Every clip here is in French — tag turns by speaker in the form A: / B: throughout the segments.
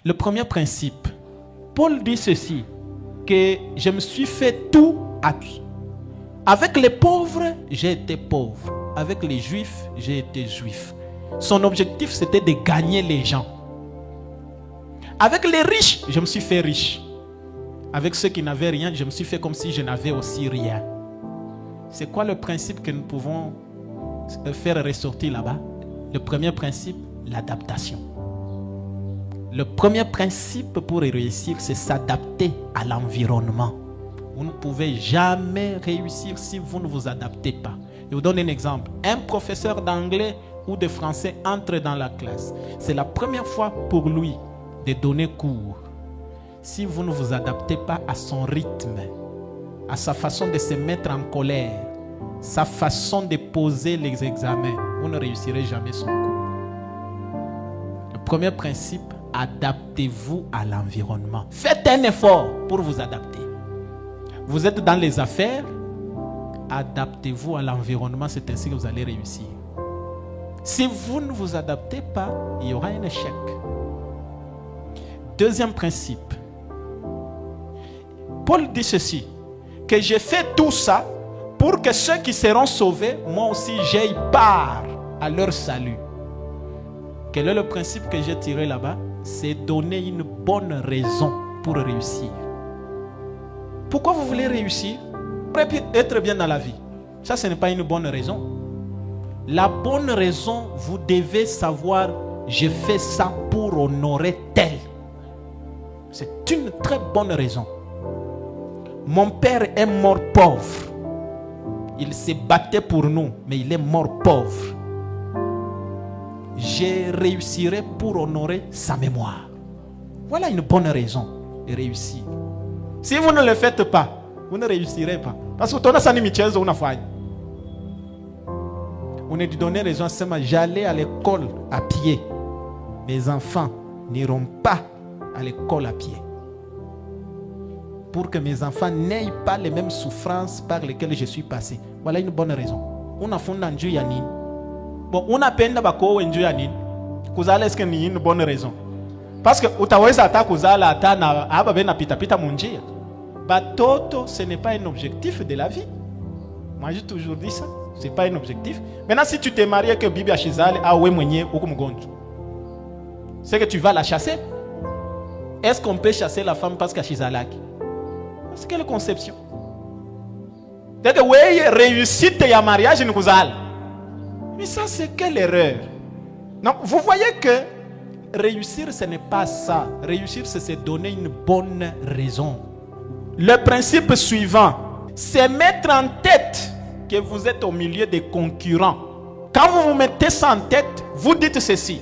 A: Le premier principe, Paul dit ceci, que je me suis fait tout à tout. Avec les pauvres, j'ai été pauvre. Avec les juifs, j'ai été juif. Son objectif, c'était de gagner les gens. Avec les riches, je me suis fait riche. Avec ceux qui n'avaient rien, je me suis fait comme si je n'avais aussi rien. C'est quoi le principe que nous pouvons faire ressortir là-bas? Le premier principe, l'adaptation. Le premier principe pour réussir, c'est s'adapter à l'environnement. Vous ne pouvez jamais réussir si vous ne vous adaptez pas. Je vous donne un exemple. Un professeur d'anglais ou de français entre dans la classe. C'est la première fois pour lui de donner cours. Si vous ne vous adaptez pas à son rythme, à sa façon de se mettre en colère, sa façon de poser les examens, vous ne réussirez jamais son cours. Le premier principe, adaptez-vous à l'environnement. Faites un effort pour vous adapter. Vous êtes dans les affaires, adaptez-vous à l'environnement, c'est ainsi que vous allez réussir. Si vous ne vous adaptez pas, il y aura un échec. Deuxième principe, Paul dit ceci, que j'ai fait tout ça pour que ceux qui seront sauvés, moi aussi j'aille part à leur salut. Quel est le principe que j'ai tiré là-bas? C'est donner une bonne raison pour réussir. Pourquoi vous voulez réussir? Pour être bien dans la vie. Ça, ce n'est pas une bonne raison. La bonne raison, vous devez savoir, je fais ça pour honorer tel. C'est une très bonne raison. Mon père est mort pauvre. Il s'est battu pour nous, mais il est mort pauvre. Je réussirai pour honorer sa mémoire. Voilà une bonne raison de réussir. Si vous ne le faites pas, vous ne réussirez pas. Parce que tu as une micheuse ou une faille. On est donné raison, j'allais à l'école à pied. Mes enfants n'iront pas à l'école à pied. Pour que mes enfants n'aient pas les mêmes souffrances par lesquelles je suis passé. Voilà une bonne raison. On a fondé un Dieu Yanin. Bon, on a peine d'abako un Dieu Yanin. Kuzala est-ce que ni une bonne raison? Parce que utaweza ata kuzala ata na aba bena pita pita munjia. Batoto, ce n'est pas un objectif de la vie. Moi j'ai toujours dit ça. Ce n'est pas un objectif. Maintenant, si tu t'es marié que Bibi Achizale a oué mwenye ou kumugonjo, c'est que tu vas la chasser. Est-ce qu'on peut chasser la femme parce qu'Achizalaki? C'est quelle conception? C'est que oui, réussite ya mariage ni kuzala. Mais ça, c'est quelle erreur? Donc, vous voyez que réussir, ce n'est pas ça. Réussir, c'est se donner une bonne raison. Le principe suivant, c'est mettre en tête que vous êtes au milieu des concurrents. Quand vous vous mettez ça en tête, vous dites ceci.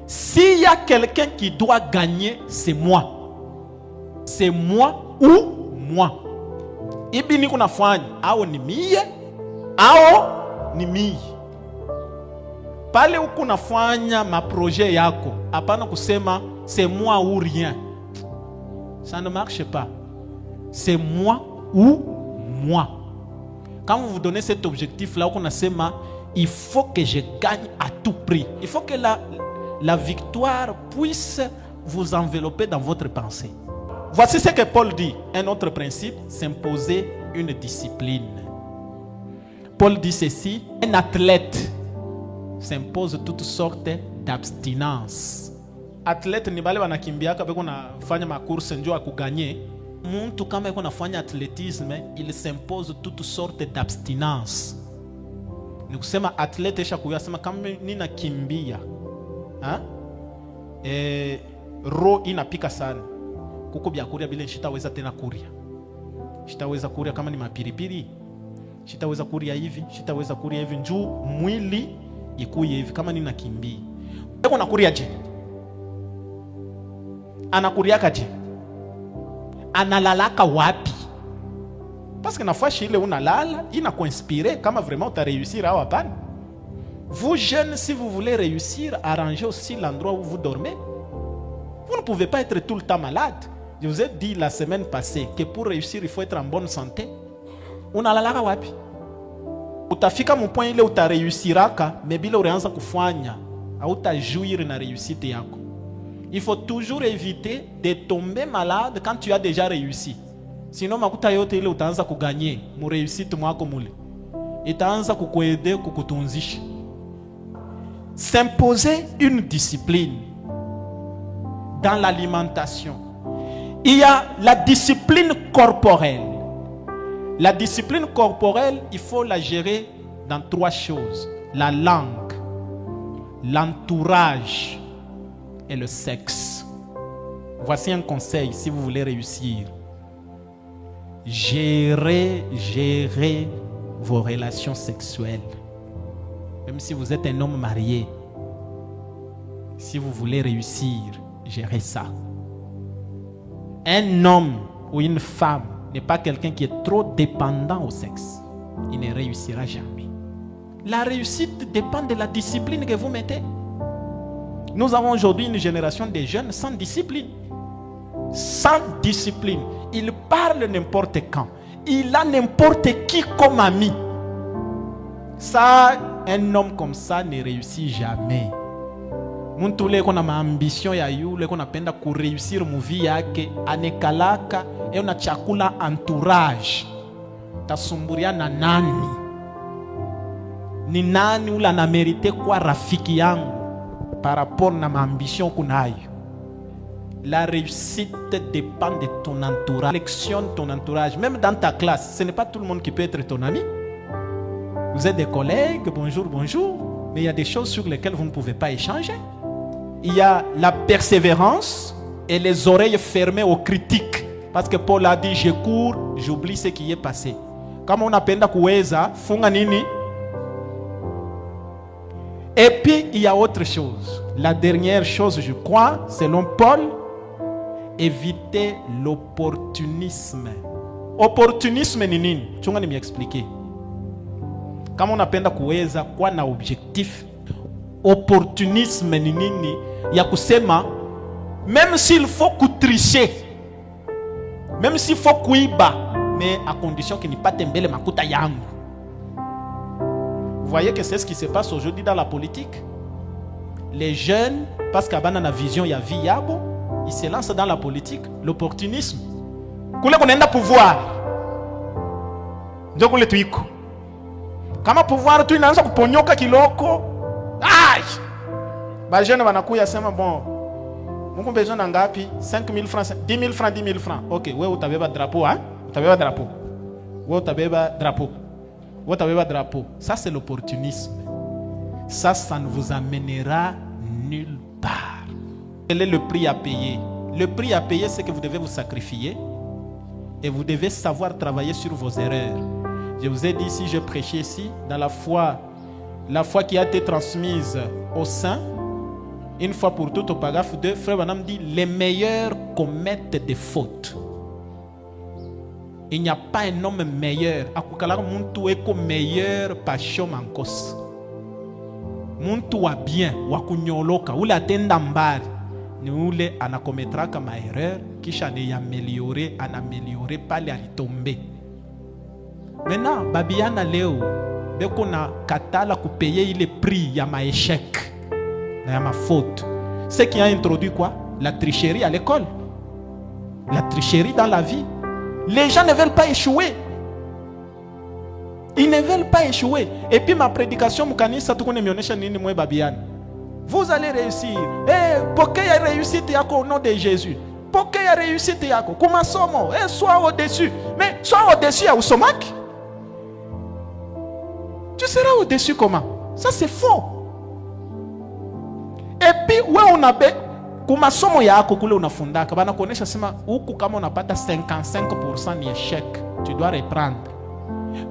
A: S'il y a quelqu'un qui doit gagner, c'est moi. C'est moi ou moi. Ibini kuna fanya, ao ni mie, ao ni mie. Pale uko nafanya ma projet yako, hapana kusema c'est moi ou rien. Ça ne marche pas. C'est moi ou moi. Quand vous vous donnez cet objectif-là, on a il faut que je gagne à tout prix. Il faut que la victoire puisse vous envelopper dans votre pensée. Voici ce que Paul dit. Un autre principe, s'imposer une discipline. Paul dit ceci, un athlète s'impose toutes sortes d'abstinence. Athlète ni bale wanakimbiaka beko nafanya makurse njo akuganye. Muntu kama yako nafanya athlétisme, il s'impose toutes sortes d'abstinence. Ni kusema athlete shakuya sema kama nina kimbia. Ro inapika sana. Kuko byakuria bile shitaweza tena kuria. Shitaweza kuria kama ni mapiripiri. Shitaweza kuria hivi, shitaweza kuria hivi njoo mwili ikuye hivi kama nina kimbia. Yako nakuria je? Anakuriaka je? Analalaka wapi? Parce que nafasi ile unalala inakuinspirer kama vraiment uta réussir à hapana. Vous jeunes, si vous voulez réussir, arrangez aussi l'endroit où vous dormez. Vous ne pouvez pas être tout le temps malade. Je vous ai dit la semaine passée que pour réussir, il faut être en bonne santé. Unalalaka wapi? Utafika mu point ile uta réussiraka, mais bila ureanza kufanya, hauta jouir na réussite yako. Il faut toujours éviter de tomber malade quand tu as déjà réussi. Sinon, makuta yote ile utaanza kuganye, mu réussite mwako mule. Itaanza kukuaider kukutunzisha. S'imposer une discipline dans l'alimentation. Il y a la discipline corporelle. La discipline corporelle, il faut la gérer dans 3 choses. La langue, l'entourage et le sexe. Voici un conseil si vous voulez réussir. Gérez vos relations sexuelles. Même si vous êtes un homme marié, si vous voulez réussir, gérez ça. Un homme ou une femme n'est pas quelqu'un qui est trop dépendant au sexe. Il ne réussira jamais. La réussite dépend de la discipline que vous mettez. Nous avons aujourd'hui une génération de jeunes sans discipline. Sans discipline. Il parle n'importe quand. Il a n'importe qui comme ami. Ça, un homme comme ça ne réussit jamais. Muntu ule kuna maambition ya yule kuna penda kuréussir movie yake anekalaka na chakula entourage. Tasumburia na nani? Ni nani ule anamerite kwa rafiki yangu par rapport na maambition kunayo? La réussite dépend de ton entourage. Sélectionne ton entourage. Même dans ta classe, ce n'est pas tout le monde qui peut être ton ami. Vous êtes des collègues, bonjour, bonjour. Mais il y a des choses sur lesquelles vous ne pouvez pas échanger. Il y a la persévérance et les oreilles fermées aux critiques. Parce que Paul a dit, je cours, j'oublie ce qui est passé. Comme on appelle kuweza, funga nini. Et puis, il y a autre chose. La dernière chose, je crois, selon Paul, éviter l'opportunisme. Opportunisme ni nini? Chunga ni m'expliquer. Kama unapenda kuweza kuwa na objectif, opportunisme ni nini? Ya kusema même s'il faut tricher, même s'il faut kuiba, mais à condition qu'il n'y ait pas tembele makuta yangu. Vous voyez que c'est ce qui se passe aujourd'hui dans la politique. Les jeunes, parce qu'à la vision ya vie yabo, ils se lancent dans la politique, l'opportunisme. Kule kunenda pouvoir. Ndio kule tuiko. Kama pouvoir tu inaanza kuponyoka kiloko. Ai! Ba jeune wanakuya sema bon. Mungu besoin na ngapi? 5 000 francs, 10 000 francs, 10 000 francs. OK, wewe utabeba drapeau, hein? Utabeba drapeau. Wewe utabeba drapeau. Wewe utabeba drapeau. Ça c'est l'opportunisme. Ça ne vous amènera nulle part. Quel est le prix à payer? Le prix à payer, c'est que vous devez vous sacrifier et vous devez savoir travailler sur vos erreurs. Je vous ai dit, si je prêchais ici, dans la foi qui a été transmise aux saints, une fois pour toutes, au paragraphe 2, Frère Branham dit, les meilleurs commettent des fautes. Il n'y a pas un homme meilleur. Akukalaka muntu eko meilleur passion mankos. Muntu wa bien, wa kunyoloka, ule atenda mbari, ni ule anakometra kama erreur, kisha ne améliorer, anaméliorer pale alitombe. Maintenant, babiana leo, beko na katala kupayer ile prix ya ma échec, na ya ma faute. Ce qui a introduit quoi? La tricherie à l'école. La tricherie dans la vie. Les gens ne veulent pas échouer. Ils ne veulent pas échouer. Et puis ma prédication, vous allez réussir. Pourquoi il y a réussite au nom de Jésus? Pourquoi il y a réussite comment sommes-nous? Sois au-dessus. Mais sois au-dessus à Ousomak. Tu seras au-dessus comment? Ça c'est faux. Et puis, ouais, on a kuma somo yako kule unafundaka bana kuonesha sema huku kama unapata 55% ni échec, tu dois reprendre.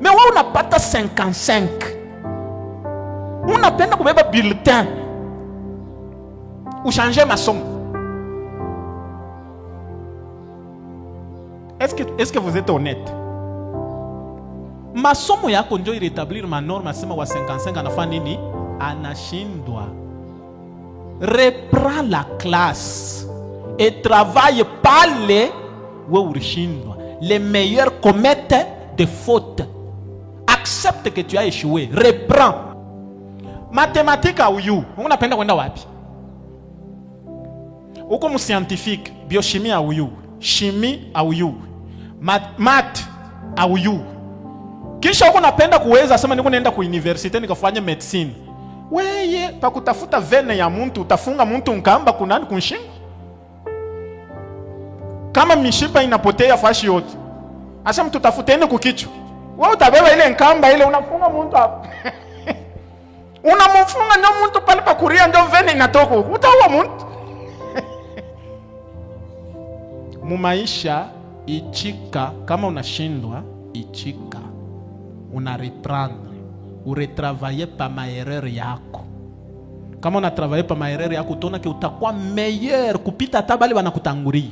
A: Mais wewe unapata 55, unapenda kubeba bulletin uchanger masomo. Est-ce que vous êtes honnête? Masomo yako ndio irétablir ma norme sema wa 55 anafanya nini? Anashindwa. Reprends la classe et travaille pas les meilleurs commettent des fautes. Accepte que tu as échoué. Reprends. Mathématiques à Uyu. On appelle kwenda wapi? uko mscientifique, biochimie auyu, chimie auyu, mat auyu. Kisha uko napenda kuweza sema niko naenda ku university nikafanya medicine. Weye pakutafuta vene ya muntu utafunga muntu nkamba kunani kunshingo. Kama mishipa inapotea fashi yote. Asa mtu tafuteni kukichwa. Wewe utabeba ile nkamba ile unafunga muntu hapo. Unamfunga ndio muntu pale pa kuria ndio vene inatoka. Utaua muntu. Mumaisha ichika kama unashindwa ichika. Una reprendre. Uretravailler pa maerreur yako. Kama una travailler pa maerreur yako utaona ke utakuwa meilleur kupita hata bali wanakutangulia.